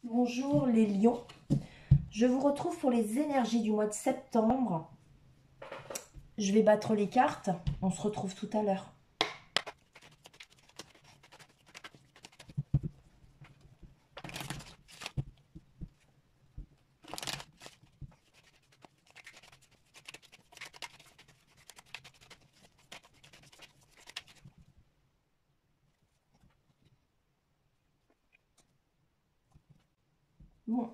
Bonjour les lions, je vous retrouve pour les énergies du mois de septembre. Je vais battre les cartes, on se retrouve tout à l'heure. Bon,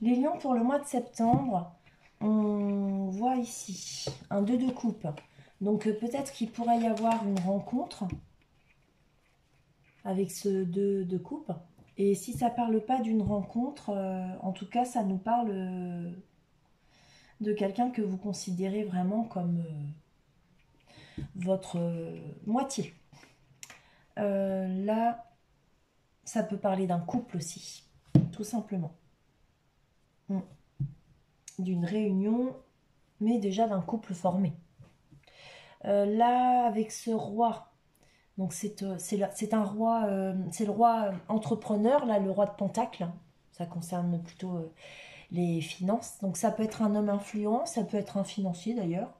les lions pour le mois de septembre, on voit ici un 2 de coupe. Donc peut-être qu'il pourrait y avoir une rencontre avec ce 2 de coupe. Et si ça parle pas d'une rencontre, en tout cas ça nous parle de quelqu'un que vous considérez vraiment comme votre moitié. Là, ça peut parler d'un couple aussi, tout simplement. D'une réunion, mais déjà d'un couple formé. Là, avec ce roi, donc c'est un roi, c'est le roi entrepreneur, là, le roi de Pentacle. Ça concerne plutôt les finances. Donc ça peut être un homme influent, ça peut être un financier d'ailleurs.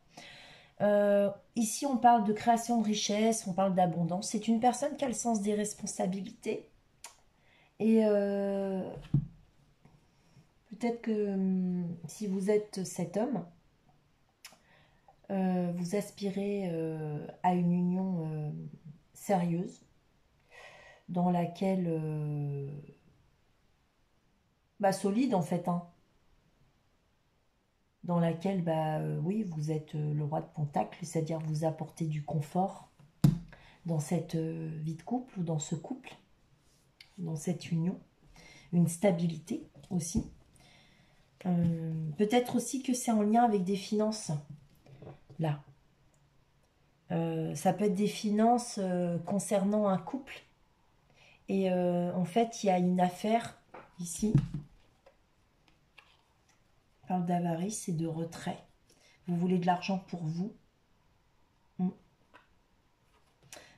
Ici, on parle de création de richesse, on parle d'abondance. C'est une personne qui a le sens des responsabilités. Et peut-être que si vous êtes cet homme, vous aspirez à une union sérieuse dans laquelle solide en fait, hein, dans laquelle oui, vous êtes le roi de Pentacle, c'est-à-dire vous apportez du confort dans cette vie de couple ou dans ce couple, dans cette union, une stabilité aussi. Peut-être aussi que c'est en lien avec des finances là. Ça peut être des finances concernant un couple. Et en fait, il y a une affaire ici. On parle d'avarice et de retrait. Vous voulez de l'argent pour vous.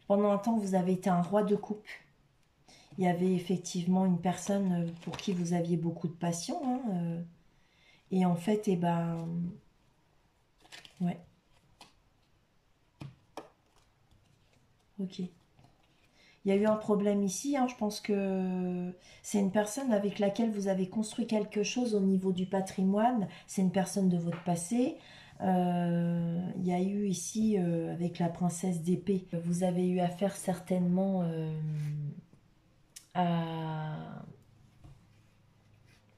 Pendant un temps, vous avez été un roi de coupe. Il y avait effectivement une personne pour qui vous aviez beaucoup de passion. Hein, et en fait, ouais. Ok. Il y a eu un problème ici, hein, je pense que c'est une personne avec laquelle vous avez construit quelque chose au niveau du patrimoine. C'est une personne de votre passé. Il y a eu ici, avec la princesse d'épée, vous avez eu affaire certainement à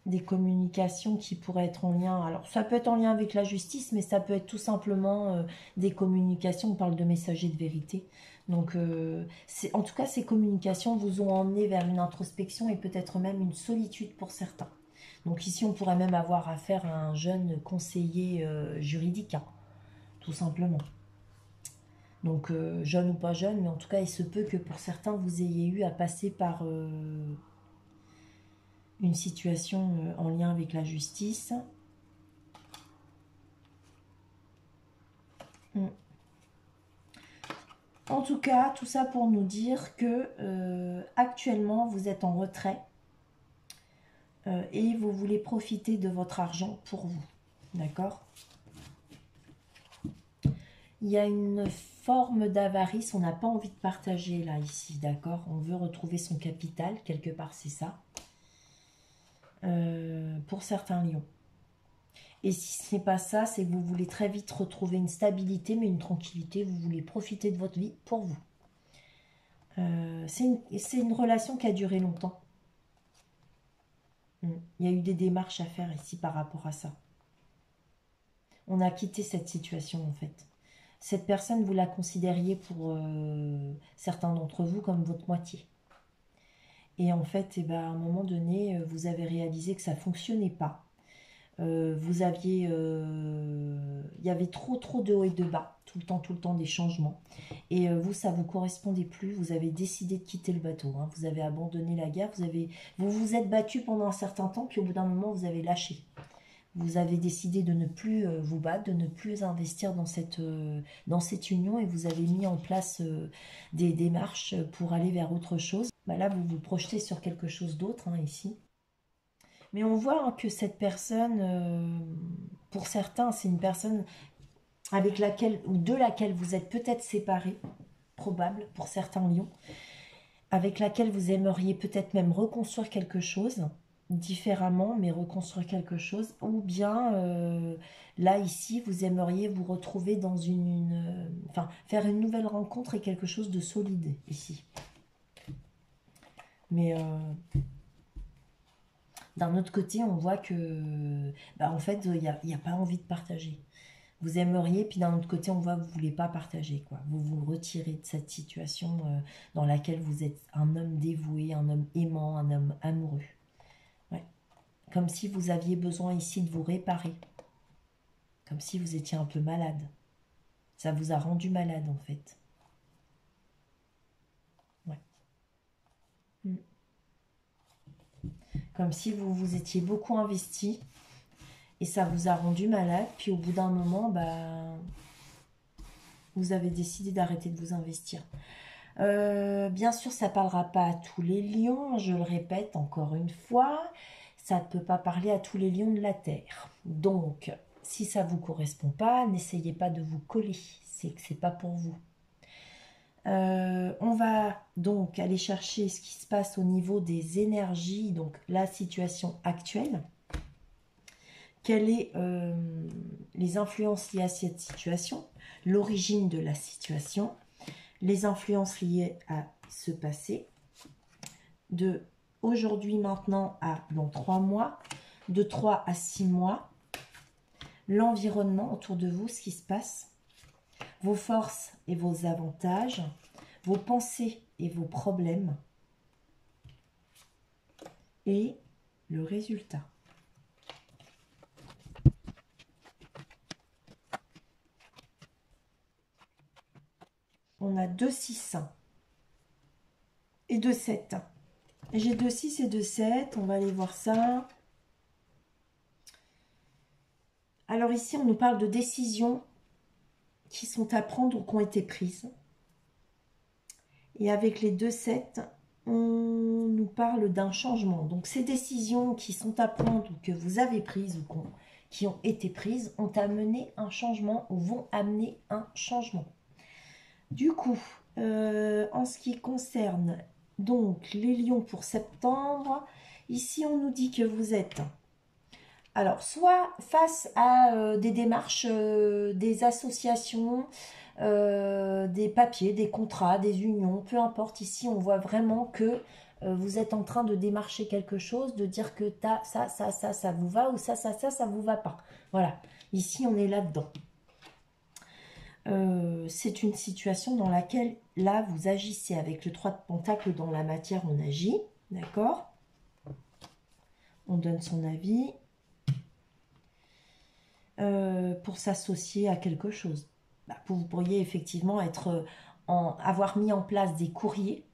des communications qui pourraient être en lien. Alors, ça peut être en lien avec la justice, mais ça peut être tout simplement des communications. On parle de messagers de vérité. Donc, en tout cas, ces communications vous ont emmené vers une introspection et peut-être même une solitude pour certains. Donc ici, on pourrait même avoir affaire à un jeune conseiller juridique, hein, tout simplement. Donc, jeune ou pas jeune, mais en tout cas, il se peut que pour certains, vous ayez eu à passer par une situation en lien avec la justice. En tout cas, tout ça pour nous dire que actuellement, vous êtes en retrait et vous voulez profiter de votre argent pour vous. D'accord ? Il y a une forme d'avarice, on n'a pas envie de partager là, ici, d'accord ? On veut retrouver son capital, quelque part c'est ça, pour certains lions. Et si ce n'est pas ça, c'est que vous voulez très vite retrouver une stabilité, mais une tranquillité, vous voulez profiter de votre vie pour vous. C'est une relation qui a duré longtemps. Il y a eu des démarches à faire ici par rapport à ça. On a quitté cette situation en fait. Cette personne, vous la considériez pour certains d'entre vous comme votre moitié. Et en fait, à un moment donné, vous avez réalisé que ça ne fonctionnait pas. Vous aviez... il y avait trop de hauts et de bas, tout le temps des changements. Et vous, ça ne vous correspondait plus. Vous avez décidé de quitter le bateau. Hein. Vous avez abandonné la guerre. Vous vous êtes battu pendant un certain temps, puis au bout d'un moment, vous avez lâché. Vous avez décidé de ne plus vous battre, de ne plus investir dans cette union et vous avez mis en place des démarches pour aller vers autre chose. Là, vous vous projetez sur quelque chose d'autre, hein, ici. Mais on voit hein, que cette personne, pour certains, c'est une personne avec laquelle ou de laquelle vous êtes peut-être séparés, probable pour certains lions, avec laquelle vous aimeriez peut-être même reconstruire quelque chose différemment, mais reconstruire quelque chose, ou bien là ici vous aimeriez vous retrouver dans enfin faire une nouvelle rencontre et quelque chose de solide ici. Mais d'un autre côté, on voit que en fait il n'y a pas envie de partager. Vous aimeriez, puis d'un autre côté, on voit que vous ne voulez pas partager, quoi. Vous vous retirez de cette situation dans laquelle vous êtes un homme dévoué, un homme aimant, un homme amoureux. Ouais. Comme si vous aviez besoin ici de vous réparer. Comme si vous étiez un peu malade. Ça vous a rendu malade, en fait. Ouais. Mm. Comme si vous vous étiez beaucoup investi et ça vous a rendu malade, puis au bout d'un moment, vous avez décidé d'arrêter de vous investir. Bien sûr, ça ne parlera pas à tous les lions, je le répète encore une fois, ça ne peut pas parler à tous les lions de la Terre. Donc, si ça ne vous correspond pas, n'essayez pas de vous coller, c'est que ce n'est pas pour vous. On va donc aller chercher ce qui se passe au niveau des énergies, donc la situation actuelle. Quelles sont les influences liées à cette situation, l'origine de la situation, les influences liées à ce passé, de aujourd'hui maintenant à dans 3 mois, de 3 à 6 mois, l'environnement autour de vous, ce qui se passe, vos forces et vos avantages, vos pensées et vos problèmes, et le résultat. On a 2 6 et 2 7. J'ai 2 6 et 2 7, on va aller voir ça. Alors ici, on nous parle de décisions qui sont à prendre ou qui ont été prises. Et avec les 2 7, on nous parle d'un changement. Donc ces décisions qui sont à prendre ou que vous avez prises ou qui ont été prises ont amené un changement ou vont amener un changement. Du coup, en ce qui concerne donc les lions pour septembre, ici on nous dit que vous êtes alors soit face à des démarches, des associations, des papiers, des contrats, des unions, peu importe. Ici on voit vraiment que vous êtes en train de démarcher quelque chose, de dire que ça vous va ou ça vous va pas. Voilà, ici on est là-dedans. C'est une situation dans laquelle, là, vous agissez avec le 3 de Pentacle dans la matière, on agit, d'accord? On donne son avis pour s'associer à quelque chose. Vous pourriez effectivement avoir mis en place des courriers,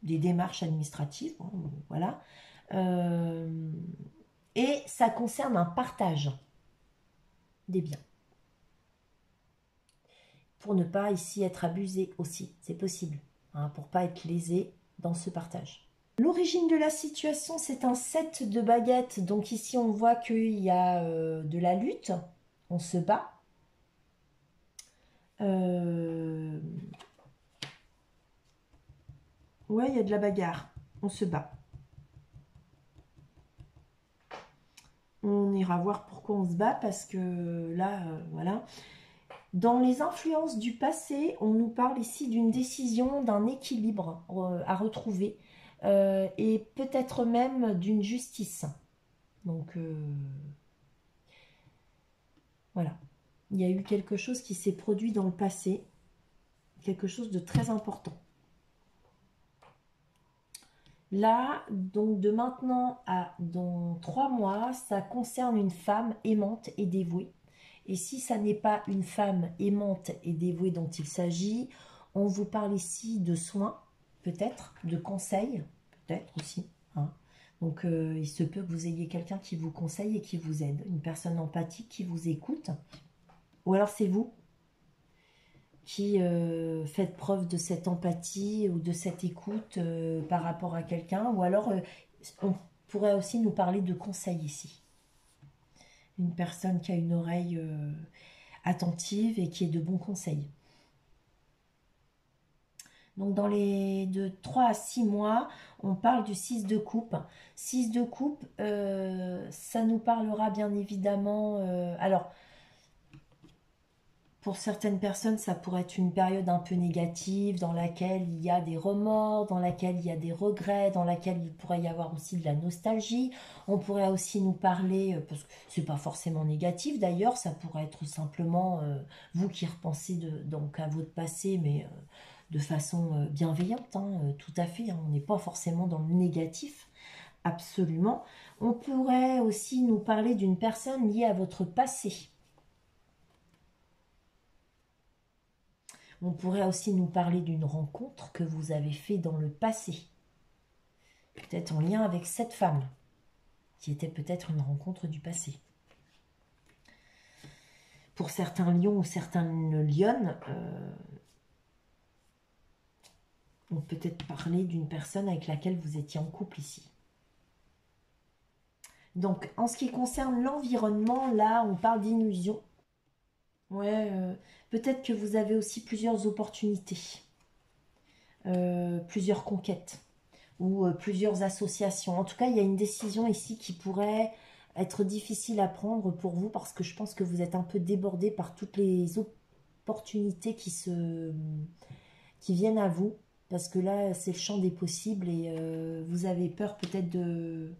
des démarches administratives, hein, voilà. Et ça concerne un partage des biens. Pour ne pas ici être abusé aussi, c'est possible, hein, pour ne pas être lésé dans ce partage. L'origine de la situation, c'est un 7 de baguettes. Donc ici, on voit qu'il y a de la lutte, on se bat. Ouais, il y a de la bagarre, on se bat. On ira voir pourquoi on se bat, parce que là, voilà. Dans les influences du passé, on nous parle ici d'une décision, d'un équilibre à retrouver, et peut-être même d'une justice. Donc, voilà. Il y a eu quelque chose qui s'est produit dans le passé, quelque chose de très important. Là, donc de maintenant à dans 3 mois, ça concerne une femme aimante et dévouée. Et si ça n'est pas une femme aimante et dévouée dont il s'agit, on vous parle ici de soins, peut-être, de conseils, peut-être aussi. Hein. Donc il se peut que vous ayez quelqu'un qui vous conseille et qui vous aide, une personne empathique qui vous écoute. Ou alors c'est vous qui faites preuve de cette empathie ou de cette écoute par rapport à quelqu'un. Ou alors pourrait aussi nous parler de conseils ici. Une personne qui a une oreille attentive et qui est de bons conseils. Donc dans les de 3 à 6 mois, on parle du 6 de coupe. 6 de coupe, ça nous parlera bien évidemment... alors, pour certaines personnes, ça pourrait être une période un peu négative, dans laquelle il y a des remords, dans laquelle il y a des regrets, dans laquelle il pourrait y avoir aussi de la nostalgie. On pourrait aussi nous parler, parce que c'est pas forcément négatif d'ailleurs, ça pourrait être simplement vous qui repensez donc à votre passé, mais de façon bienveillante, hein, tout à fait, hein, on n'est pas forcément dans le négatif, absolument. On pourrait aussi nous parler d'une personne liée à votre passé. On pourrait aussi nous parler d'une rencontre que vous avez faite dans le passé. Peut-être en lien avec cette femme, qui était peut-être une rencontre du passé. Pour certains lions ou certaines lionnes, on peut peut-être parler d'une personne avec laquelle vous étiez en couple ici. Donc, en ce qui concerne l'environnement, là, on parle d'illusion. Ouais, peut-être que vous avez aussi plusieurs opportunités, plusieurs conquêtes ou plusieurs associations. En tout cas, il y a une décision ici qui pourrait être difficile à prendre pour vous parce que je pense que vous êtes un peu débordé par toutes les opportunités qui viennent à vous. Parce que là, c'est le champ des possibles et vous avez peur peut-être de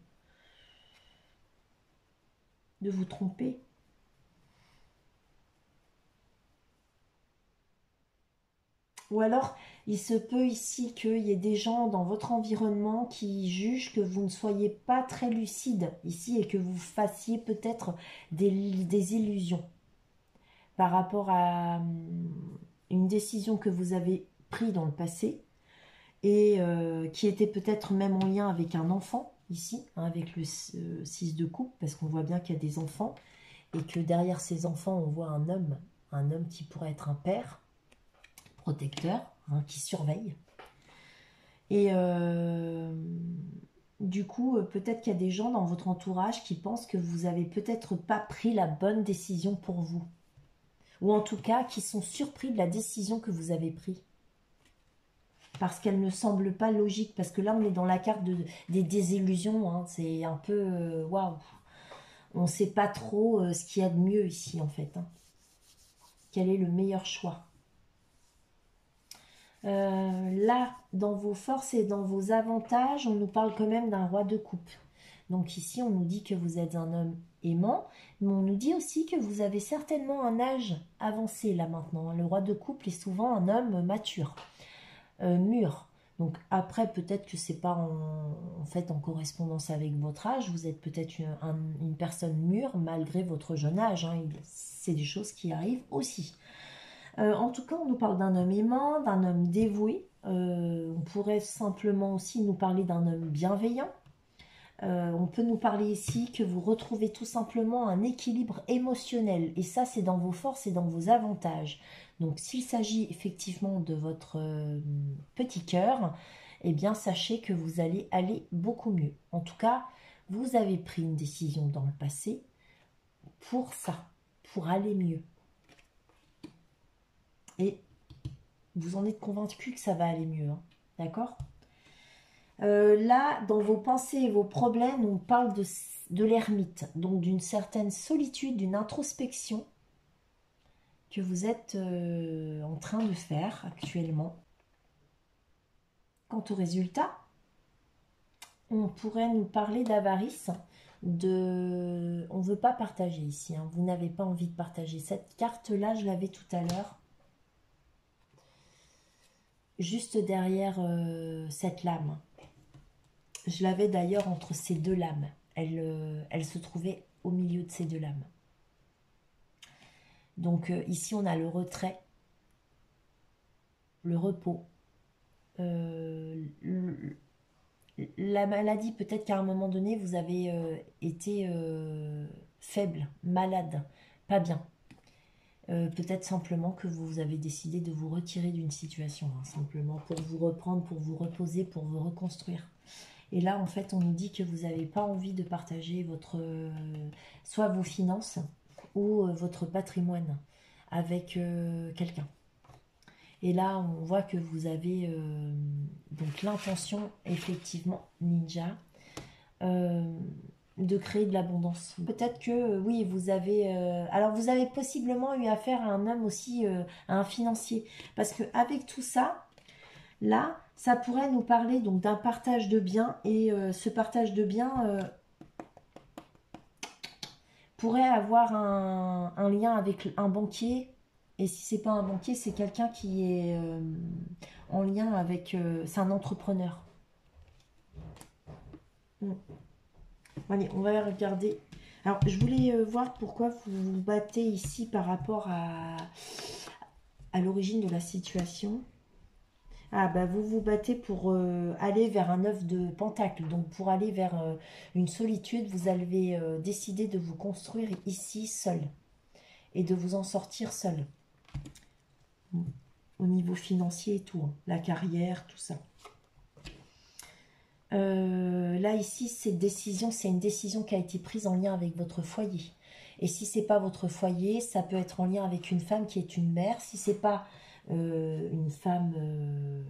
vous tromper. Ou alors, il se peut ici qu'il y ait des gens dans votre environnement qui jugent que vous ne soyez pas très lucide ici et que vous fassiez peut-être des illusions par rapport à une décision que vous avez prise dans le passé et qui était peut-être même en lien avec un enfant ici, hein, avec le 6 de coupe, parce qu'on voit bien qu'il y a des enfants et que derrière ces enfants, on voit un homme qui pourrait être un père protecteur, hein, qui surveille. Et du coup, peut-être qu'il y a des gens dans votre entourage qui pensent que vous n'avez peut-être pas pris la bonne décision pour vous. Ou en tout cas, qui sont surpris de la décision que vous avez prise. Parce qu'elle ne semble pas logique. Parce que là, on est dans la carte des désillusions. Hein. C'est un peu... waouh. On ne sait pas trop ce qu'il y a de mieux ici, en fait. Hein. Quel est le meilleur choix? Là, dans vos forces et dans vos avantages, on nous parle quand même d'un roi de coupe. Donc ici, on nous dit que vous êtes un homme aimant, mais on nous dit aussi que vous avez certainement un âge avancé là maintenant. Le roi de couple est souvent un homme mature, mûr. Donc après, peut-être que c'est pas en fait en correspondance avec votre âge. Vous êtes peut-être une personne mûre malgré votre jeune âge. Hein. C'est des choses qui arrivent aussi. En tout cas, on nous parle d'un homme aimant, d'un homme dévoué. On pourrait simplement aussi nous parler d'un homme bienveillant. On peut nous parler ici que vous retrouvez tout simplement un équilibre émotionnel. Et ça, c'est dans vos forces et dans vos avantages. Donc, s'il s'agit effectivement de votre petit cœur, eh bien, sachez que vous allez aller beaucoup mieux. En tout cas, vous avez pris une décision dans le passé pour ça, pour aller mieux. Et vous en êtes convaincu que ça va aller mieux, hein, d'accord? Là, dans vos pensées et vos problèmes, on parle de l'ermite, donc d'une certaine solitude, d'une introspection que vous êtes en train de faire actuellement. Quant au résultat, on pourrait nous parler d'avarice, on ne veut pas partager ici, hein, vous n'avez pas envie de partager. Cette carte-là, je l'avais tout à l'heure, juste derrière cette lame. Je l'avais d'ailleurs entre ces deux lames. Elle se trouvait au milieu de ces deux lames. Donc ici, on a le retrait, le repos. La maladie, peut-être qu'à un moment donné, vous avez été faible, malade, pas bien. Peut-être simplement que vous avez décidé de vous retirer d'une situation, hein, simplement pour vous reprendre, pour vous reposer, pour vous reconstruire. Et là, en fait, on nous dit que vous n'avez pas envie de partager votre, soit vos finances ou votre patrimoine avec quelqu'un. Et là, on voit que vous avez donc l'intention, effectivement, ninja, euh, de créer de l'abondance. Peut-être que, oui, vous avez... alors, vous avez possiblement eu affaire à un homme aussi, à un financier. Parce que avec tout ça, là, ça pourrait nous parler donc d'un partage de biens. Et ce partage de biens pourrait avoir un lien avec un banquier. Et si c'est pas un banquier, c'est quelqu'un qui est en lien avec... c'est un entrepreneur. Mm. Allez, on va regarder. Alors, je voulais voir pourquoi vous vous battez ici par rapport à l'origine de la situation. Ah, bah vous vous battez pour aller vers un œuf de pentacle. Donc, pour aller vers une solitude, vous avez décidé de vous construire ici seul. Et de vous en sortir seul. Au niveau financier et tout. Hein. La carrière, tout ça. Là, ici, c'est une décision qui a été prise en lien avec votre foyer. Et si c'est pas votre foyer, ça peut être en lien avec une femme qui est une mère. Si c'est pas une femme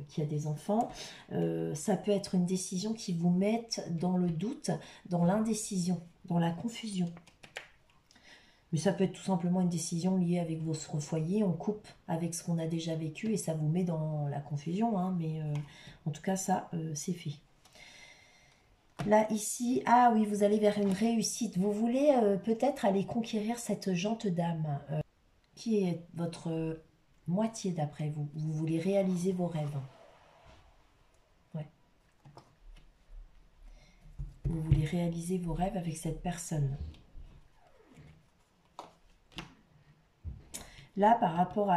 qui a des enfants, ça peut être une décision qui vous mette dans le doute, dans l'indécision, dans la confusion. Mais ça peut être tout simplement une décision liée avec votre foyer. On coupe avec ce qu'on a déjà vécu et ça vous met dans la confusion. Hein, mais en tout cas, ça, c'est fait. Là, ici, ah oui, vous allez vers une réussite. Vous voulez peut-être aller conquérir cette gente dame qui est votre moitié d'après vous. Vous voulez réaliser vos rêves. Ouais. Vous voulez réaliser vos rêves avec cette personne. Là, par rapport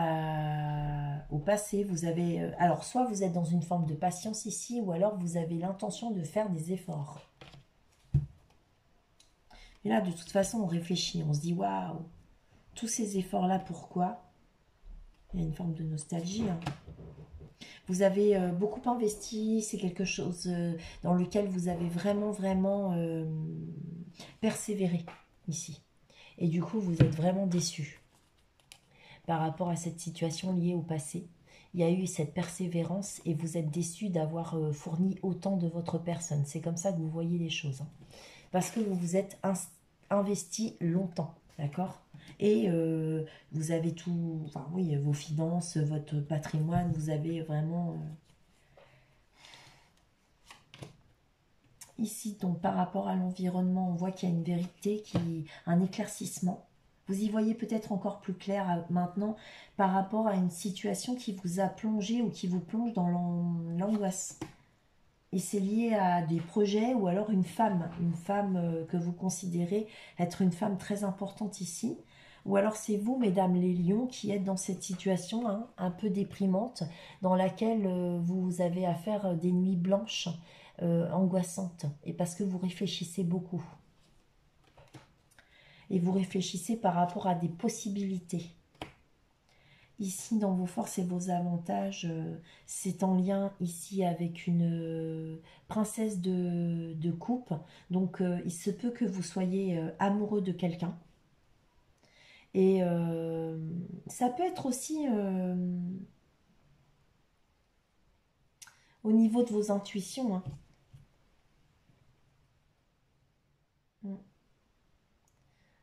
au passé, vous avez... alors, soit vous êtes dans une forme de patience ici, ou alors vous avez l'intention de faire des efforts. Et là, de toute façon, on réfléchit, on se dit, waouh, tous ces efforts-là, pourquoi? Il y a une forme de nostalgie. Hein. Vous avez beaucoup investi, c'est quelque chose dans lequel vous avez vraiment persévéré ici. Et du coup, vous êtes vraiment déçu par rapport à cette situation liée au passé. Il y a eu cette persévérance et vous êtes déçu d'avoir fourni autant de votre personne. C'est comme ça que vous voyez les choses. Hein. Parce que vous vous êtes investi longtemps, d'accord? Et vous avez tout, enfin oui, vos finances, votre patrimoine, vous avez vraiment... Ici, donc par rapport à l'environnement, on voit qu'il y a une vérité, un éclaircissement. Vous y voyez peut-être encore plus clair maintenant par rapport à une situation qui vous a plongé ou qui vous plonge dans l'angoisse. Et c'est lié à des projets ou alors une femme que vous considérez être une femme très importante ici. Ou alors c'est vous, mesdames les lions, qui êtes dans cette situation hein, un peu déprimante, dans laquelle vous avez à faire des nuits blanches, angoissantes, et parce que vous réfléchissez beaucoup. Et vous réfléchissez par rapport à des possibilités. Ici, dans vos forces et vos avantages, c'est en lien ici avec une princesse de coupe. Donc, il se peut que vous soyez amoureux de quelqu'un. Et ça peut être aussi au niveau de vos intuitions. Hein.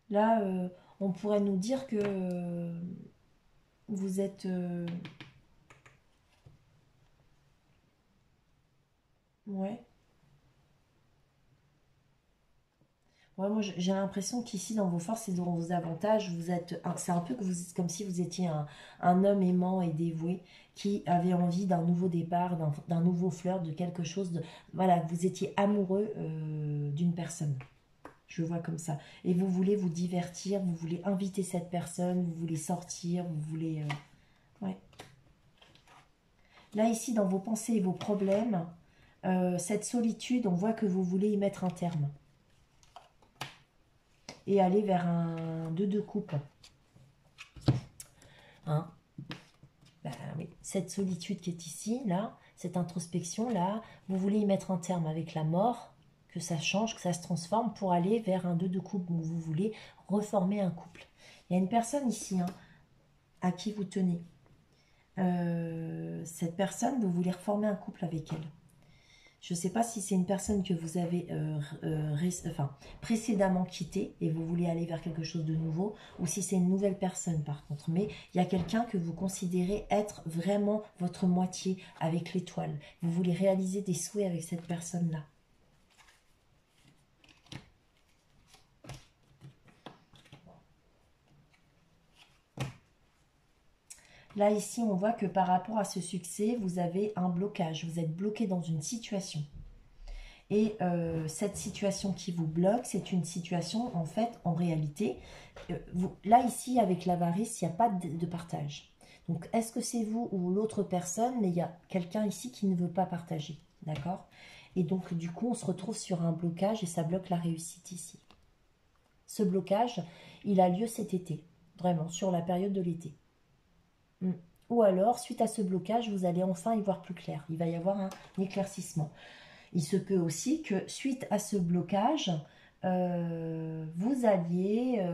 Là, on pourrait nous dire que vous êtes... ouais. Ouais, moi, j'ai l'impression qu'ici, dans vos forces et dans vos avantages, vous êtes, c'est un peu que vous, comme si vous étiez un homme aimant et dévoué qui avait envie d'un nouveau départ, d'un nouveau fleur, de quelque chose de, voilà, vous étiez amoureux d'une personne. Je le vois comme ça. Et vous voulez vous divertir, vous voulez inviter cette personne, vous voulez sortir, vous voulez, ouais. Là, ici, dans vos pensées et vos problèmes, cette solitude, on voit que vous voulez y mettre un terme. Et aller vers un 2 de coupe. Hein? Ben, oui. Cette solitude qui est ici, là, cette introspection-là, vous voulez y mettre un terme avec la mort, que ça change, que ça se transforme pour aller vers un 2 de couple où vous voulez reformer un couple. Il y a une personne ici à qui vous tenez. Cette personne, vous voulez reformer un couple avec elle. Je ne sais pas si c'est une personne que vous avez précédemment quittée et vous voulez aller vers quelque chose de nouveau, ou si c'est une nouvelle personne par contre. Mais il y a quelqu'un que vous considérez être vraiment votre moitié avec l'étoile. Vous voulez réaliser des souhaits avec cette personne-là. Là, ici, on voit que par rapport à ce succès, vous avez un blocage. Vous êtes bloqué dans une situation. Et cette situation qui vous bloque, c'est une situation, en fait, en réalité, là, ici, avec l'avarice, il n'y a pas de partage. Donc, est-ce que c'est vous ou l'autre personne? Mais il y a quelqu'un ici qui ne veut pas partager, d'accord? Et donc, du coup, on se retrouve sur un blocage et ça bloque la réussite ici. Ce blocage, il a lieu cet été, vraiment, sur la période de l'été. Ou alors, suite à ce blocage, vous allez enfin y voir plus clair. Il va y avoir un éclaircissement. Il se peut aussi que, suite à ce blocage, vous alliez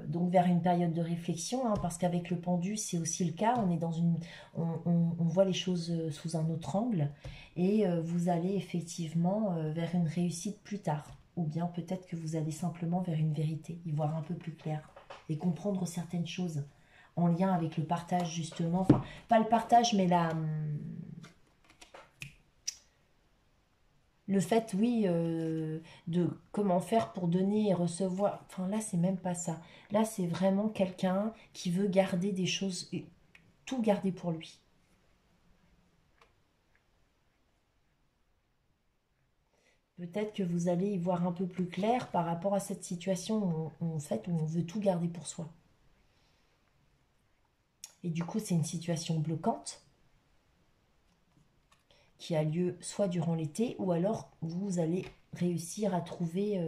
donc vers une période de réflexion, hein, parce qu'avec le pendu, c'est aussi le cas. On est dans on voit les choses sous un autre angle, et vous allez effectivement vers une réussite plus tard. Ou bien peut-être que vous allez simplement vers une vérité, y voir un peu plus clair et comprendre certaines choses en lien avec le partage, justement. Enfin, pas le partage, mais le fait, oui, de comment faire pour donner et recevoir. Enfin, là, c'est même pas ça. Là, c'est vraiment quelqu'un qui veut garder des choses, tout garder pour lui. Peut-être que vous allez y voir un peu plus clair par rapport à cette situation en fait, où on veut tout garder pour soi. Et du coup, c'est une situation bloquante qui a lieu soit durant l'été, ou alors vous allez réussir à trouver,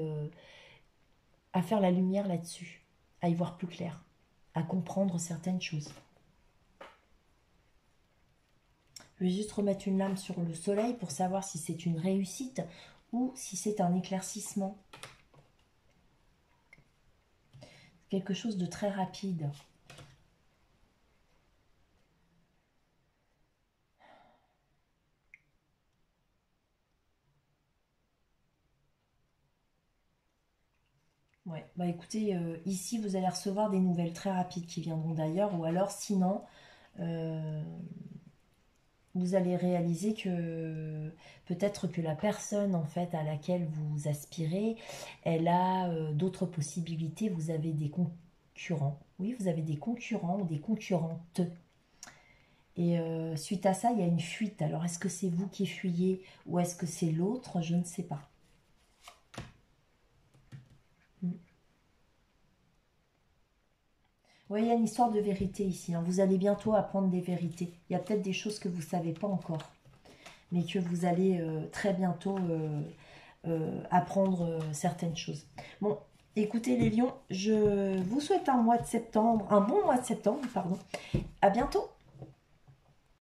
à faire la lumière là-dessus, à y voir plus clair, à comprendre certaines choses. Je vais juste remettre une lame sur le soleil pour savoir si c'est une réussite ou si c'est un éclaircissement. Quelque chose de très rapide. Ouais, bah écoutez, ici vous allez recevoir des nouvelles très rapides qui viendront d'ailleurs, ou alors sinon, euh, vous allez réaliser que peut-être que la personne en fait à laquelle vous aspirez, elle a d'autres possibilités. Vous avez des concurrents. Oui, vous avez des concurrents ou des concurrentes. Et suite à ça, il y a une fuite. Alors, est-ce que c'est vous qui fuyez ou est-ce que c'est l'autre? Je ne sais pas. Oui, il y a une histoire de vérité ici, hein. Vous allez bientôt apprendre des vérités. Il y a peut-être des choses que vous ne savez pas encore, mais que vous allez très bientôt apprendre certaines choses. Bon, écoutez les lions, je vous souhaite un mois de septembre, un bon mois de septembre, pardon. À bientôt.